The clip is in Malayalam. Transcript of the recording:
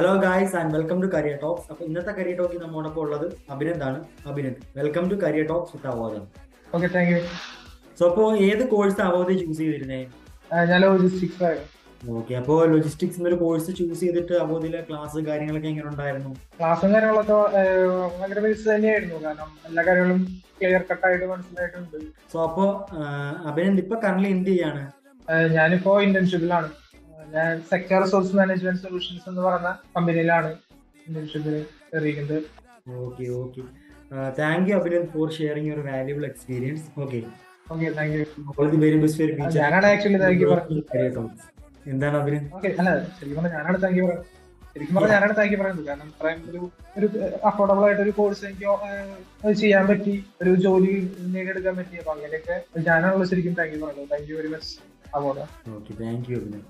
Hello guys and welcome to career talks. അപ്പൊ ഇന്നത്തെ കരിയർ ടോക്കിൽ നമ്മോടൊപ്പം ഉള്ളത് അഭിനന്ദ് ആണ്. Abhinand, welcome to career talks with അവോധം. Okay, thank you. സോ അപ്പോ ഏത് കോഴ്സ് അവോധ ചൂസ് ചെയ്തിരുന്നേ? ഞാൻ ലോജിസ്റ്റിക്സ് ആയിരുന്നു. ഓക്കെ, അപ്പോ ലോജിസ്റ്റിക്സ് ഒരു കോഴ്സ് ചൂസ് ചെയ്തിട്ട് അവോധയിലെ ക്ലാസ് കാര്യങ്ങളൊക്കെ എങ്ങനെ ഉണ്ടായിരുന്നു? ക്ലാസ്സും കാര്യങ്ങളൊക്കെ ഭയങ്കര ബേസ് തന്നെയായിരുന്നു. കാരണം എല്ലാ കാര്യങ്ങളും ക്ലിയർ കട്ടായിട്ട് മനസ്സിലായിട്ടുണ്ട്. സോ അപ്പോ അഭിനന്ദ് ഇപ്പൊ കറന്റ് എന്ത് ചെയ്യാണ്? ഞാനിപ്പോ ഇന്റേൺഷിപ്പിലാണ്. ഞാൻ സെക്ടർ റിസോഴ്സ് മാനേജ്മെന്റ് സൊല്യൂഷൻസ് എന്ന് പറയുന്ന കമ്പനിയിലാണ് ഇന്റേൺഷിപ്പിൽ കയറിയിരിക്കുന്നത്. Okay okay, thank you Abhinand for sharing your valuable experience. Okay, okay, thank you. All the very best for future. ഞാനാണ് ആക്ച്വലി താങ്ക് യു പറയുന്നത്. കരിയർ ടോക്സ് എന്താണ് അഭിനന്ദ്? ഓക്കെ, അല്ല ശരിക്കും പറഞ്ഞാൽ ഞാനാണ് താങ്ക് യു പറയുന്നത്. ശരിക്കും പറഞ്ഞാൽ ഞാനാണ് താങ്ക് യു പറയുന്നത്. കാരണം ഇത്രയും ഒരു അഫോർഡബിൾ ആയിട്ട് ഒരു കോഴ്സ് എനിക്ക് ചെയ്യാൻ പറ്റി, ഒരു ജോലി നേടിയെടുക്കാൻ പറ്റി. അപ്പൊ അങ്ങനെയൊക്കെ ഞാനാണല്ലോ ശരിക്കും താങ്ക് യു പറയുന്നത്. Thank you very much. Okay, thank you Abhinand.